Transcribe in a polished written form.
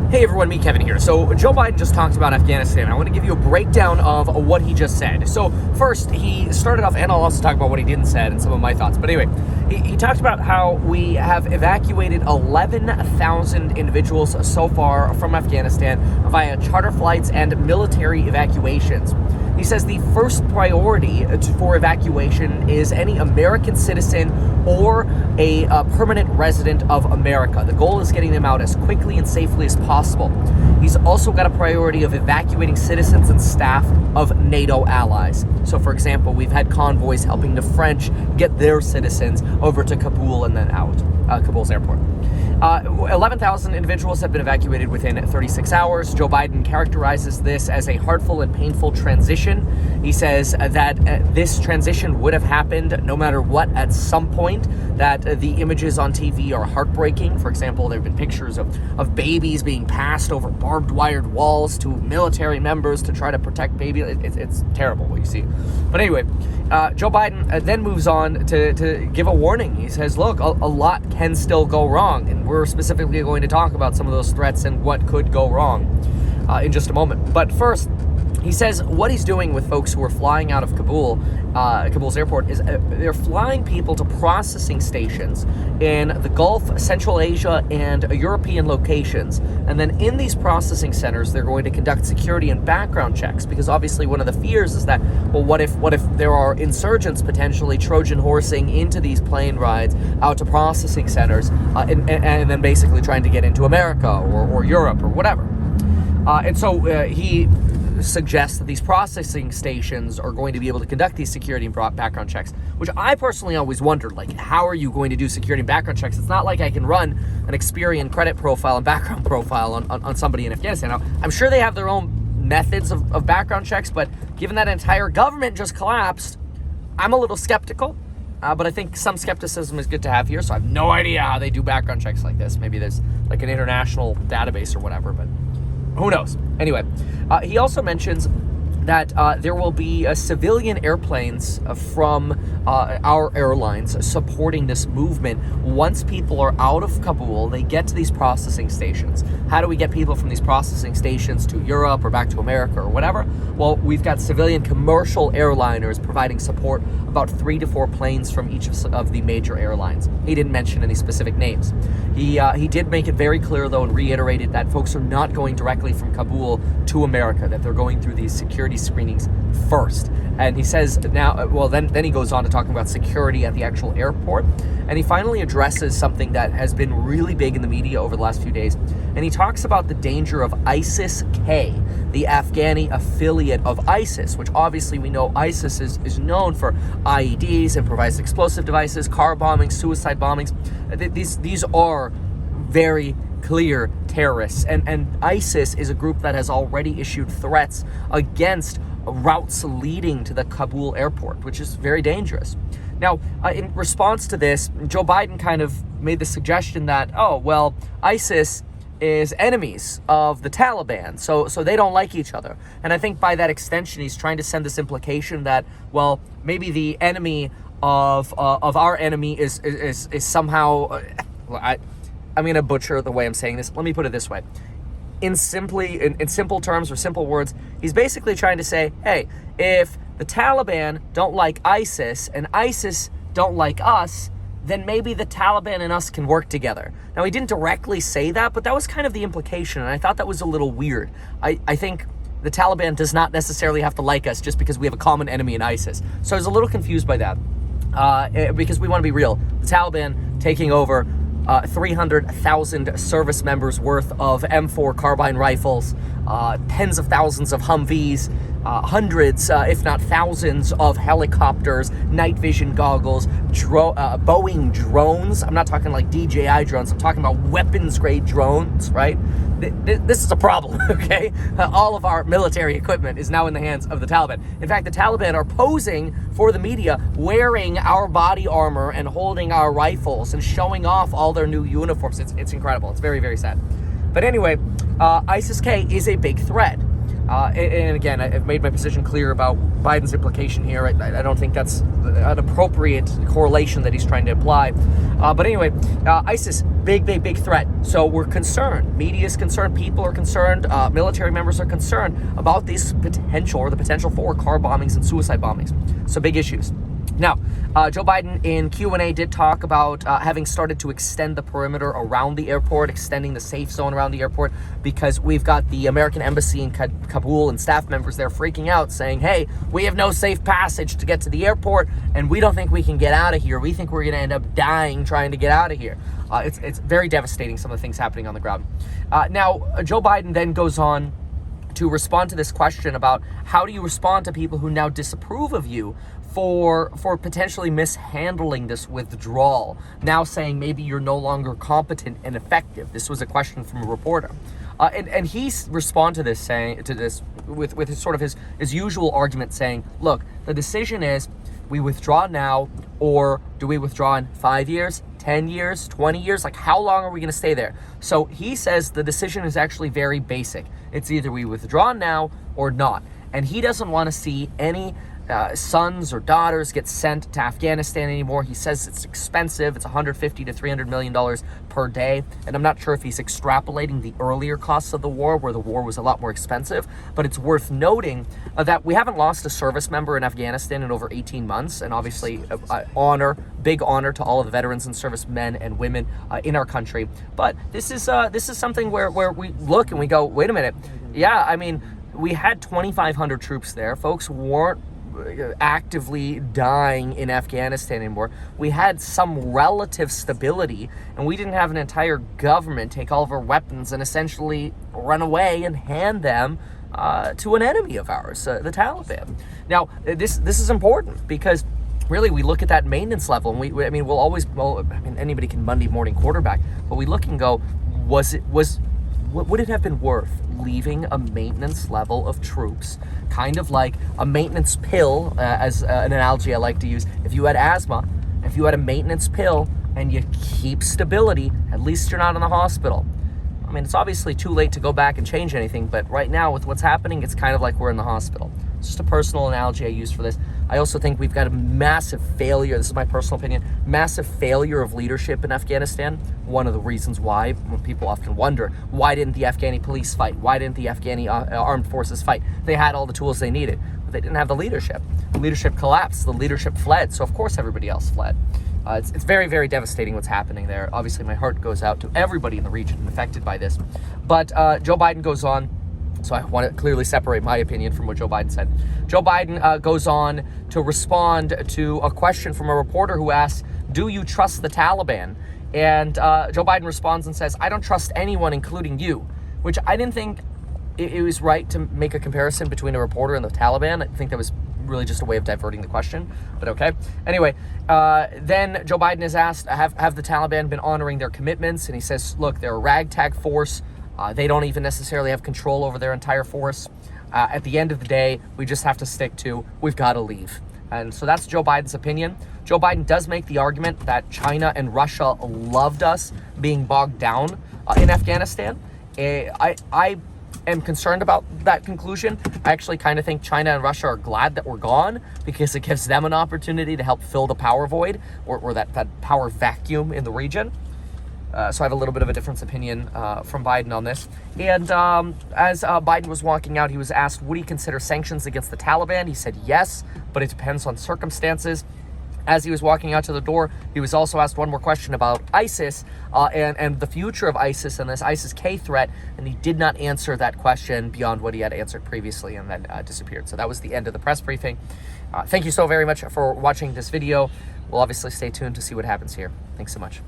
Hey everyone, me Kevin here. So Joe Biden just talked about Afghanistan. I want to give you a breakdown of what he just said. So first, he started off, and I'll also talk about what he didn't say and some of my thoughts. But anyway, he talked about how we have evacuated 11,000 individuals so far from Afghanistan via charter flights and military evacuations. He says the first priority for evacuation is any American citizen or a permanent resident of America. The goal is getting them out as quickly and safely as possible. He's also got a priority of evacuating citizens and staff of NATO allies. So, for example, we've had convoys helping the French get their citizens over to Kabul and then out, Kabul's airport. 11,000 individuals have been evacuated within 36 hours. Joe Biden characterizes this as a heartful and painful transition. He says that this transition would have happened no matter what at some point, that the images on TV are heartbreaking. For example, there have been pictures of babies being passed over barbed wired walls to military members to try to protect babies. It's terrible what you see. But anyway, Joe Biden then moves on to give a warning. He says, look, a lot can still go wrong, and we're specifically going to talk about some of those threats and what could go wrong in just a moment. But first, he says what he's doing with folks who are flying out of Kabul's airport is they're flying people to processing stations in the Gulf, Central Asia, and European locations. And then in these processing centers, they're going to conduct security and background checks, because obviously one of the fears is that, well, what if there are insurgents potentially Trojan horsing into these plane rides out to processing centers and then basically trying to get into America or Europe or whatever. And so he suggests that these processing stations are going to be able to conduct these security and background checks, which I personally always wondered, like, how are you going to do security and background checks? It's not like I can run an Experian credit profile and background profile on somebody in Afghanistan. Now, I'm sure they have their own methods of background checks, but given that entire government just collapsed, I'm a little skeptical. But I think some skepticism is good to have here, so I have no idea how they do background checks like this. Maybe there's like an international database or whatever, but who knows? Anyway, he also mentions that there will be civilian airplanes from our airlines supporting this movement. Once people are out of Kabul, they get to these processing stations. How do we get people from these processing stations to Europe or back to America or whatever? Well, we've got civilian commercial airliners providing support, about 3 to 4 planes from each of the major airlines. He didn't mention any specific names. He did make it very clear, though, and reiterated that folks are not going directly from Kabul to America, that they're going through these security screenings first. And he says now, well, then he goes on to talking about security at the actual airport. And he finally addresses something that has been really big in the media over the last few days. And he talks about the danger of ISIS-K, the Afghani affiliate of ISIS, which obviously we know ISIS is known for IEDs, improvised explosive devices, car bombings, suicide bombings. These are very clear terrorists. And ISIS is a group that has already issued threats against routes leading to the Kabul airport, which is very dangerous. Now, in response to this, Joe Biden kind of made the suggestion that, oh, well, ISIS is enemies of the Taliban, so they don't like each other. And I think by that extension, he's trying to send this implication that, well, maybe the enemy of our enemy is somehow, I'm going to butcher the way I'm saying this. Let me put it this way. In simple terms or simple words, he's basically trying to say, hey, if the Taliban don't like ISIS and ISIS don't like us, then maybe the Taliban and us can work together. Now, he didn't directly say that, but that was kind of the implication, and I thought that was a little weird. I think the Taliban does not necessarily have to like us just because we have a common enemy in ISIS. So I was a little confused by that, because we want to be real. The Taliban taking over 300,000 service members worth of M4 carbine rifles, tens of thousands of Humvees, hundreds, if not thousands of helicopters, night vision goggles, Boeing drones. I'm not talking like DJI drones. I'm talking about weapons-grade drones, right? This is a problem, okay? All of our military equipment is now in the hands of the Taliban. In fact, the Taliban are posing for the media, wearing our body armor and holding our rifles and showing off all their new uniforms. It's incredible. It's very, very sad. But anyway, ISIS-K is a big threat. And again, I've made my position clear about Biden's implication here. I don't think that's an appropriate correlation that he's trying to apply. But anyway, ISIS, big threat. So we're concerned. Media is concerned. People are concerned. Military members are concerned about this potential or the potential for car bombings and suicide bombings. So big issues. Now, Joe Biden in Q&A did talk about having started to extend the perimeter around the airport, extending the safe zone around the airport, because we've got the American embassy in Kabul and staff members there freaking out saying, hey, we have no safe passage to get to the airport, and we don't think we can get out of here. We think we're going to end up dying trying to get out of here. It's very devastating, some of the things happening on the ground. Now, Joe Biden then goes on to respond to this question about how do you respond to people who now disapprove of you for potentially mishandling this withdrawal, now saying maybe you're no longer competent and effective. This was a question from a reporter. And he responded to this with his sort of his usual argument saying, look, the decision is we withdraw now, or do we withdraw in 5 years, 10 years, 20 years? Like, how long are we going to stay there? So he says the decision is actually very basic. It's either we withdraw now or not. And he doesn't want to see any sons or daughters get sent to Afghanistan anymore. He says it's expensive. It's $150 to $300 million per day. And I'm not sure if he's extrapolating the earlier costs of the war, where the war was a lot more expensive. But it's worth noting that we haven't lost a service member in Afghanistan in over 18 months. And obviously, big honor to all of the veterans and servicemen and women in our country. But this is something where we look and we go, wait a minute. Yeah, I mean, we had 2,500 troops there. Folks weren't actively dying in Afghanistan anymore. We had some relative stability, and we didn't have an entire government take all of our weapons and essentially run away and hand them to an enemy of ours, the Taliban. Now, this is important because really we look at that maintenance level, and anybody can Monday morning quarterback, but we look and go, would it have been worth leaving a maintenance level of troops, kind of like a maintenance pill, as an analogy I like to use? If you had asthma, if you had a maintenance pill and you keep stability, at least you're not in the hospital. I mean, it's obviously too late to go back and change anything, but right now with what's happening, it's kind of like we're in the hospital. It's just a personal analogy I use for this. I also think we've got a massive failure, this is my personal opinion, massive failure of leadership in Afghanistan. One of the reasons why people often wonder, why didn't the Afghani police fight? Why didn't the Afghani armed forces fight? They had all the tools they needed, but they didn't have the leadership. The leadership collapsed, the leadership fled, so of course everybody else fled. It's very, very devastating what's happening there. Obviously, my heart goes out to everybody in the region affected by this. But Joe Biden goes on, so I want to clearly separate my opinion from what Joe Biden said. Joe Biden goes on to respond to a question from a reporter who asks, do you trust the Taliban? And Joe Biden responds and says, I don't trust anyone, including you, which I didn't think it was right to make a comparison between a reporter and the Taliban. I think that was really just a way of diverting the question, but okay. Anyway, then Joe Biden is asked, have the Taliban been honoring their commitments? And he says, look, they're a ragtag force. They don't even necessarily have control over their entire force. At the end of the day, we just have to stick to, we've got to leave. And so that's Joe Biden's opinion. Joe Biden does make the argument that China and Russia loved us being bogged down in Afghanistan. I am concerned about that conclusion. I actually kind of think China and Russia are glad that we're gone, because it gives them an opportunity to help fill the power void or that power vacuum in the region. So I have a little bit of a different opinion from Biden on this. And as Biden was walking out, he was asked, would he consider sanctions against the Taliban? He said yes, but it depends on circumstances. As he was walking out to the door, he was also asked one more question about ISIS and the future of ISIS and this ISIS-K threat, and he did not answer that question beyond what he had answered previously, and then disappeared. So that was the end of the press briefing. Thank you so very much for watching this video. We'll obviously stay tuned to see what happens here. Thanks so much.